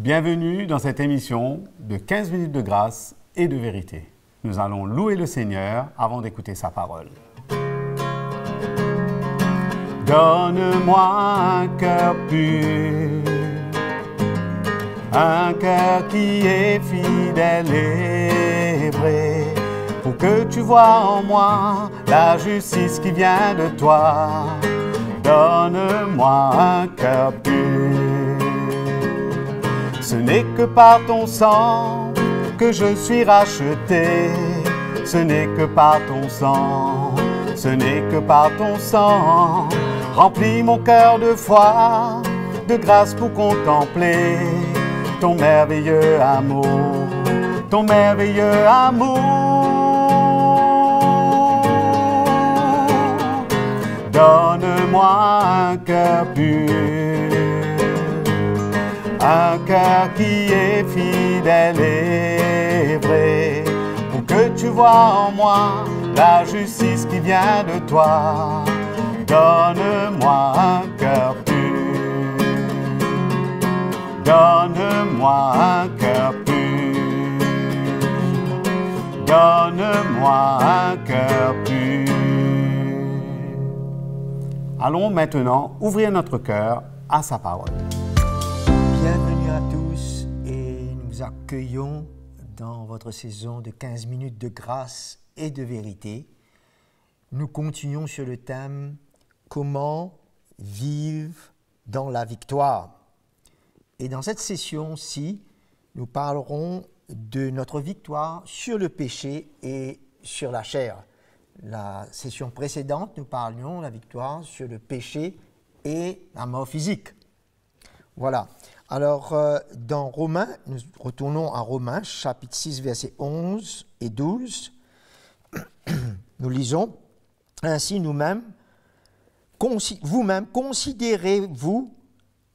Bienvenue dans cette émission de 15 minutes de grâce et de vérité. Nous allons louer le Seigneur avant d'écouter sa parole. Donne-moi un cœur pur, un cœur qui est fidèle et vrai, pour que tu vois en moi la justice qui vient de toi. Donne-moi un cœur pur. Ce n'est que par ton sang que je suis racheté. Ce n'est que par ton sang, ce n'est que par ton sang. Remplis mon cœur de foi, de grâce pour contempler ton merveilleux amour, ton merveilleux amour. Donne-moi un cœur pur, un cœur qui est fidèle et vrai, pour que tu vois en moi la justice qui vient de toi. Donne-moi un cœur pur, donne-moi un cœur pur, donne-moi un cœur pur. Allons maintenant ouvrir notre cœur à sa parole. Bienvenue à tous et nous accueillons dans votre saison de 15 minutes de grâce et de vérité. Nous continuons sur le thème « Comment vivre dans la victoire ». Et dans cette session-ci, nous parlerons de notre victoire sur le péché et sur la chair. La session précédente, nous parlions de la victoire sur le péché et la mort physique. Voilà. Alors, dans Romains, nous retournons à Romains, chapitre 6, versets 11 et 12. Nous lisons « Ainsi vous-même, considérez-vous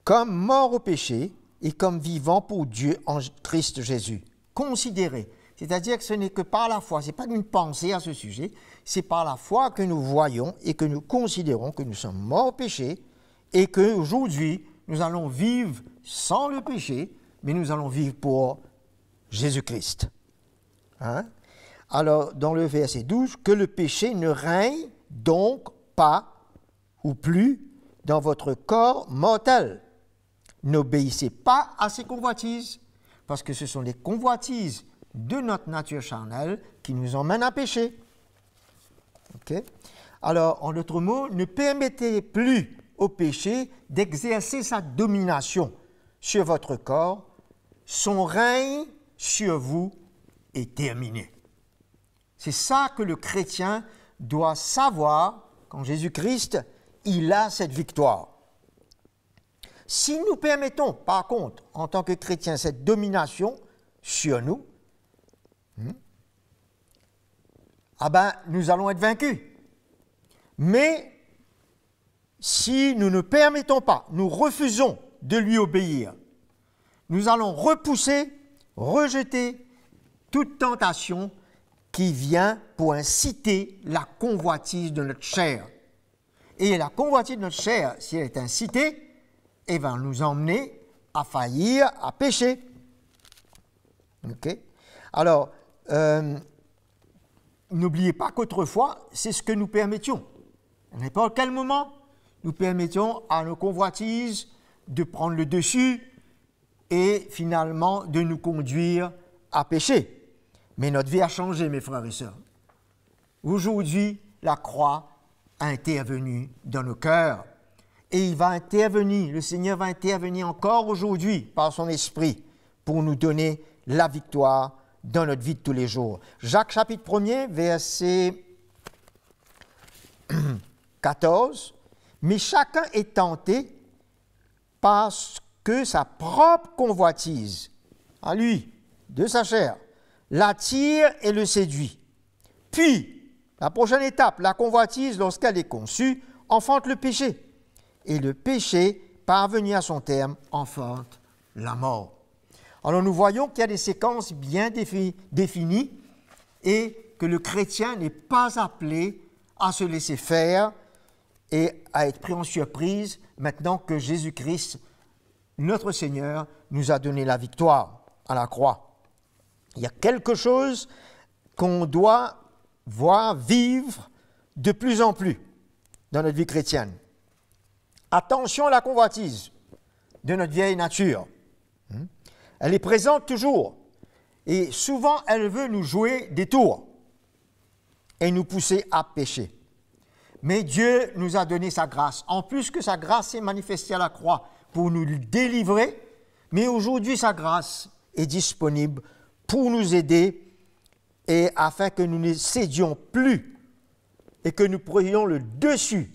comme morts au péché et comme vivants pour Dieu en Christ Jésus. » Considérez, c'est-à-dire que ce n'est que par la foi, ce n'est pas d'une pensée à ce sujet, c'est par la foi que nous voyons et que nous considérons que nous sommes morts au péché et qu'aujourd'hui, nous allons vivre sans le péché, mais nous allons vivre pour Jésus-Christ. Hein? Alors, dans le verset 12, que le péché ne règne donc pas ou plus dans votre corps mortel. N'obéissez pas à ces convoitises, parce que ce sont les convoitises de notre nature charnelle qui nous emmènent à pécher. Okay? Alors, en d'autres mots, ne permettez plus au péché d'exercer sa domination sur votre corps. Son règne sur vous est terminé. C'est ça que le chrétien doit savoir qu'en Jésus-Christ, il a cette victoire. Si nous permettons, par contre, en tant que chrétiens, cette domination sur nous, nous allons être vaincus. Mais si nous ne permettons pas, nous refusons de lui obéir, nous allons repousser, rejeter toute tentation qui vient pour inciter la convoitise de notre chair. Et la convoitise de notre chair, si elle est incitée, elle va nous emmener à faillir, à pécher. Okay? Alors, n'oubliez pas qu'autrefois, c'est ce que nous permettions. À n'importe quel moment, nous permettions à nos convoitises de prendre le dessus et finalement de nous conduire à pécher. Mais notre vie a changé, mes frères et sœurs. Aujourd'hui, la croix a intervenu dans nos cœurs. Et il va intervenir, le Seigneur va intervenir encore aujourd'hui par son Esprit pour nous donner la victoire dans notre vie de tous les jours. Jacques chapitre 1er, verset 14. « Mais chacun est tenté parce que sa propre convoitise, à lui, de sa chair, l'attire et le séduit. Puis, la prochaine étape, la convoitise, lorsqu'elle est conçue, enfante le péché. Et le péché, parvenu à son terme, enfante la mort. » Alors nous voyons qu'il y a des séquences bien définies et que le chrétien n'est pas appelé à se laisser faire et à être pris en surprise maintenant que Jésus-Christ notre Seigneur nous a donné la victoire à la croix. Il y a quelque chose qu'on doit voir vivre de plus en plus dans notre vie chrétienne. Attention à la convoitise de notre vieille nature. Elle est présente toujours et souvent elle veut nous jouer des tours et nous pousser à pécher. Mais Dieu nous a donné sa grâce. En plus que sa grâce s'est manifestée à la croix pour nous délivrer, mais aujourd'hui sa grâce est disponible pour nous aider et afin que nous ne cédions plus et que nous prenions le dessus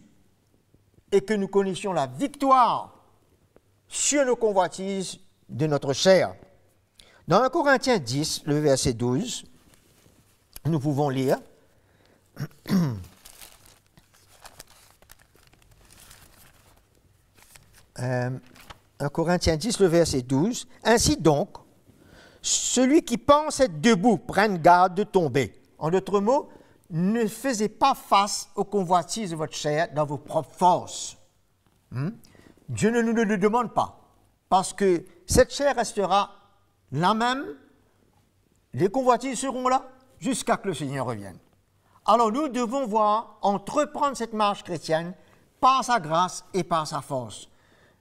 et que nous connaissions la victoire sur nos convoitises de notre chair. Dans 1 Corinthiens 10, le verset 12, nous pouvons lire 1 Corinthiens 10, le verset 12. « Ainsi donc, celui qui pense être debout prenne garde de tomber. » En d'autres mots, ne faisez pas face aux convoitises de votre chair dans vos propres forces. Dieu ne nous le demande pas, parce que cette chair restera la même, les convoitises seront là, jusqu'à que le Seigneur revienne. Alors nous devons entreprendre cette marche chrétienne par sa grâce et par sa force.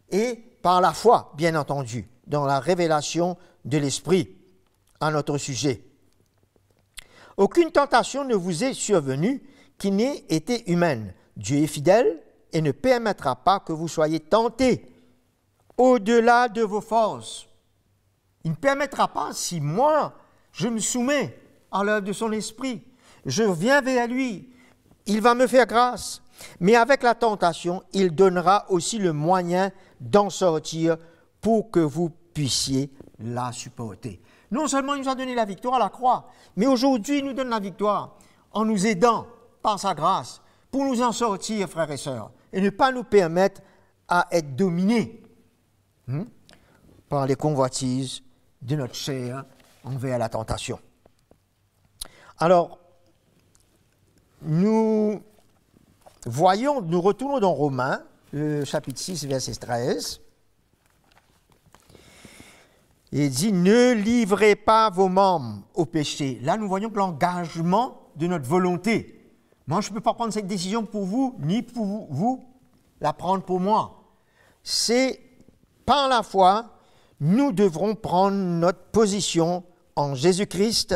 Et par la foi, bien entendu, dans la révélation de l'Esprit à notre sujet. Aucune tentation ne vous est survenue qui n'ait été humaine. Dieu est fidèle et ne permettra pas que vous soyez tentés au-delà de vos forces. Il ne permettra pas si moi, je me soumets à l'œuvre de son Esprit, je viens vers lui, il va me faire grâce. Mais avec la tentation, il donnera aussi le moyen d'en sortir pour que vous puissiez la supporter. Non seulement il nous a donné la victoire à la croix, mais aujourd'hui il nous donne la victoire en nous aidant par sa grâce pour nous en sortir, frères et sœurs, et ne pas nous permettre à être dominés par les convoitises de notre chair envers la tentation. Alors, nous retournons dans Romains, chapitre 6, verset 13. Il dit « Ne livrez pas vos membres au péché ». Là, nous voyons que l'engagement de notre volonté. Moi, je ne peux pas prendre cette décision pour vous, ni pour vous la prendre pour moi. C'est par la foi, nous devrons prendre notre position en Jésus-Christ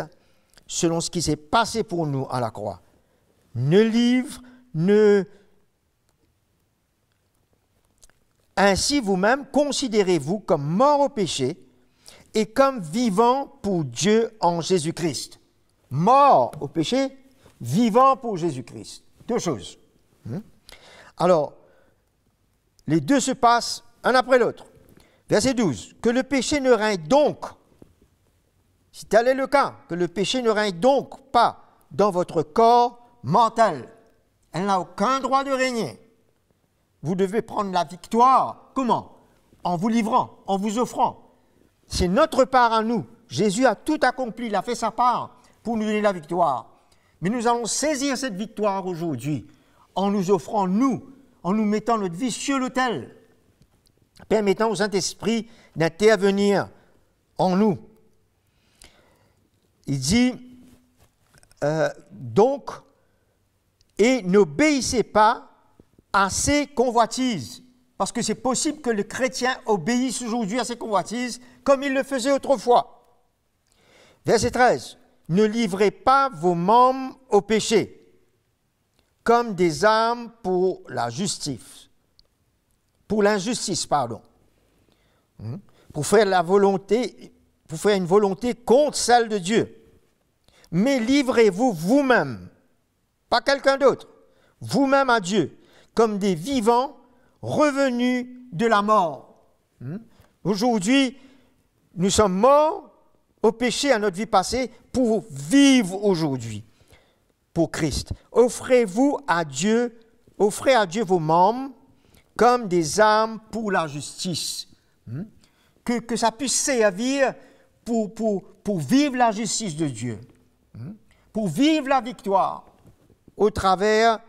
selon ce qui s'est passé pour nous à la croix. Ainsi vous-même, considérez-vous comme morts au péché et comme vivants pour Dieu en Jésus-Christ. Morts au péché, vivants pour Jésus-Christ. Deux choses. Alors, les deux se passent un après l'autre. Verset 12. Que le péché ne règne donc, si tel est le cas, que le péché ne règne donc pas dans votre corps mortel. Elle n'a aucun droit de régner. Vous devez prendre la victoire. Comment? En vous livrant, en vous offrant. C'est notre part à nous. Jésus a tout accompli, il a fait sa part pour nous donner la victoire. Mais nous allons saisir cette victoire aujourd'hui en nous offrant, nous, en nous mettant notre vie sur l'autel, permettant au Saint-Esprit d'intervenir en nous. Il dit, donc, et n'obéissez pas à ces convoitises. Parce que c'est possible que le chrétien obéisse aujourd'hui à ses convoitises comme il le faisait autrefois. Verset 13. Ne livrez pas vos membres au péché comme des armes pour la justice. Pour l'injustice, pardon. Pour faire une volonté contre celle de Dieu. Mais livrez-vous vous-même, pas quelqu'un d'autre, vous-même à Dieu, comme des vivants revenus de la mort. Aujourd'hui, nous sommes morts au péché à notre vie passée pour vivre aujourd'hui pour Christ. Offrez à Dieu vos membres comme des armes pour la justice. Que ça puisse servir pour vivre la justice de Dieu, pour vivre la victoire au travers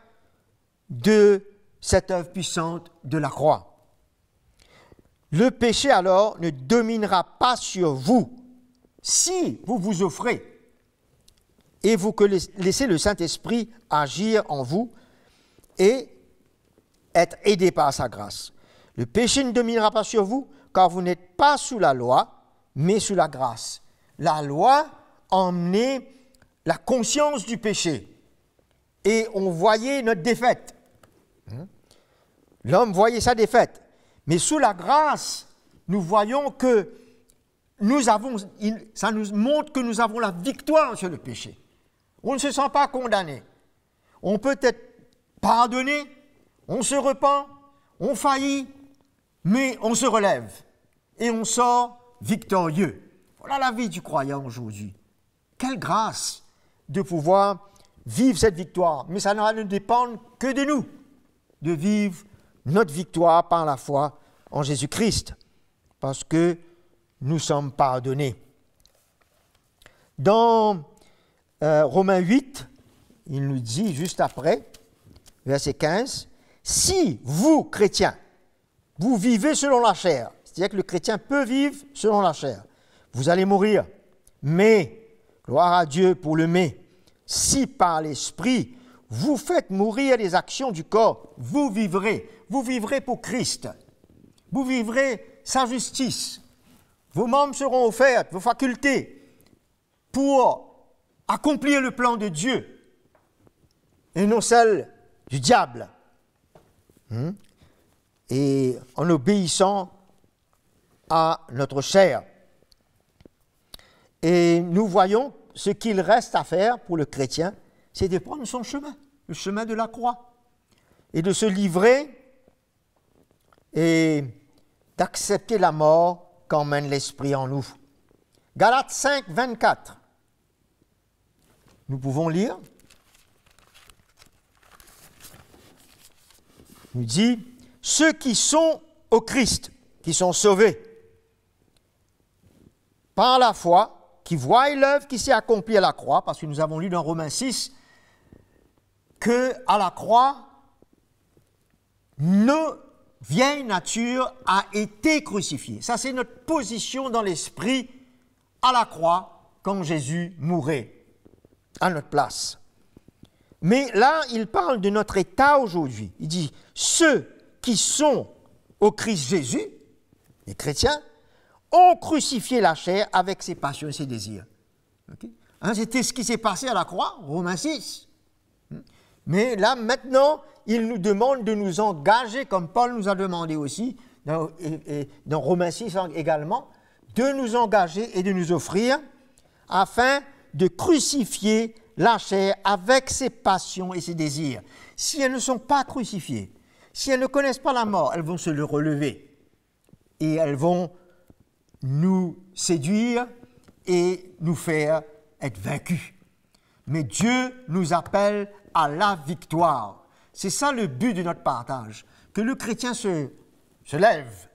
de cette œuvre puissante de la croix. Le péché alors ne dominera pas sur vous si vous vous offrez et vous laissez le Saint-Esprit agir en vous et être aidé par sa grâce. Le péché ne dominera pas sur vous, car vous n'êtes pas sous la loi, mais sous la grâce. La loi emmenait la conscience du péché, et on voyait notre défaite. L'homme voyait sa défaite, mais sous la grâce, nous voyons que ça nous montre que nous avons la victoire sur le péché. On ne se sent pas condamné. On peut être pardonné, on se repent, on faillit, mais on se relève et on sort victorieux. Voilà la vie du croyant aujourd'hui. Quelle grâce de pouvoir vivre cette victoire. Mais ça ne dépend que de nous, de vivre notre victoire par la foi en Jésus-Christ, parce que nous sommes pardonnés. Dans Romains 8, il nous dit juste après, verset 15, « Si vous, chrétiens, vous vivez selon la chair, c'est-à-dire que le chrétien peut vivre selon la chair, vous allez mourir, mais, gloire à Dieu pour le mais, si par l'Esprit, vous faites mourir les actions du corps, vous vivrez pour Christ, vous vivrez sa justice, vos membres seront offerts, vos facultés, pour accomplir le plan de Dieu, et non celle du diable. Et en obéissant à notre chair. Et nous voyons ce qu'il reste à faire pour le chrétien, c'est de prendre son chemin, le chemin de la croix, et de se livrer et d'accepter la mort qu'emmène l'Esprit en nous. Galates 5, 24. Nous pouvons lire. Il nous dit, ceux qui sont au Christ, qui sont sauvés, par la foi, qui voient l'œuvre qui s'est accomplie à la croix, parce que nous avons lu dans Romains 6 que à la croix, nos vieille nature a été crucifiée. Ça, c'est notre position dans l'esprit à la croix quand Jésus mourait à notre place. Mais là, il parle de notre état aujourd'hui. Il dit, ceux qui sont au Christ Jésus, les chrétiens, ont crucifié la chair avec ses passions et ses désirs. Okay? C'était ce qui s'est passé à la croix, Romains 6. Mais là, maintenant, il nous demande de nous engager, comme Paul nous a demandé aussi, dans Romains 6 également, de nous engager et de nous offrir afin de crucifier la chair avec ses passions et ses désirs. Si elles ne sont pas crucifiées, si elles ne connaissent pas la mort, elles vont se le relever et elles vont nous séduire et nous faire être vaincus. Mais Dieu nous appelle à la victoire. C'est ça le but de notre partage, que le chrétien se lève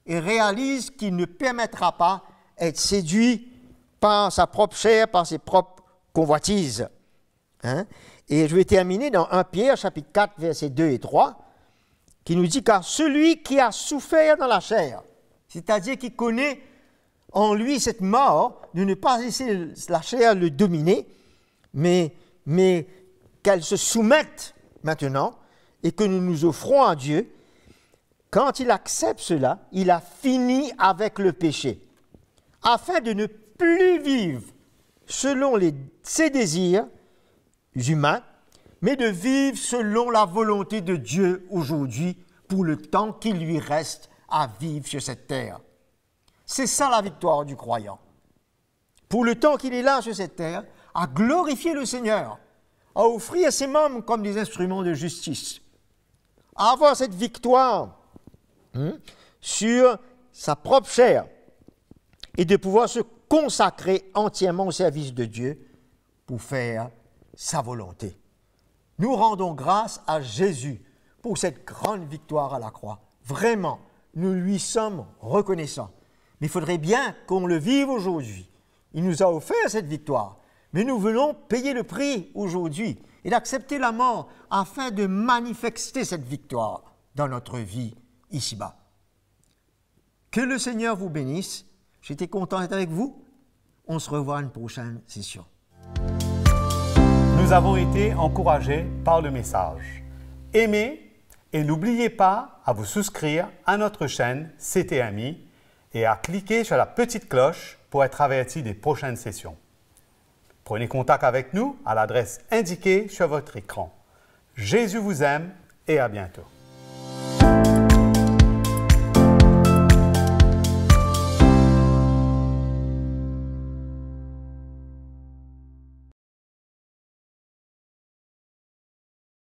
et réalise qu'il ne permettra pas d'être séduit par sa propre chair, par ses propres convoitises. Et je vais terminer dans 1 Pierre, chapitre 4, versets 2 et 3, qui nous dit « Car celui qui a souffert dans la chair, c'est-à-dire qui connaît en lui cette mort, de ne pas laisser la chair le dominer, mais qu'elle se soumette maintenant et que nous nous offrons à Dieu, quand il accepte cela, il a fini avec le péché, afin de ne plus vivre selon ses désirs humains, mais de vivre selon la volonté de Dieu aujourd'hui pour le temps qu'il lui reste à vivre sur cette terre. C'est ça la victoire du croyant. Pour le temps qu'il est là sur cette terre, à glorifier le Seigneur, à offrir ses membres comme des instruments de justice, à avoir cette victoire sur sa propre chair et de pouvoir se consacrer entièrement au service de Dieu pour faire sa volonté. Nous rendons grâce à Jésus pour cette grande victoire à la croix. Vraiment, nous lui sommes reconnaissants. Mais il faudrait bien qu'on le vive aujourd'hui. Il nous a offert cette victoire. Mais nous voulons payer le prix aujourd'hui et d'accepter la mort afin de manifester cette victoire dans notre vie ici-bas. Que le Seigneur vous bénisse. J'étais content d'être avec vous. On se revoit à une prochaine session. Nous avons été encouragés par le message. Aimez et n'oubliez pas à vous souscrire à notre chaîne CTMI et à cliquer sur la petite cloche pour être averti des prochaines sessions. Prenez contact avec nous à l'adresse indiquée sur votre écran. Jésus vous aime et à bientôt.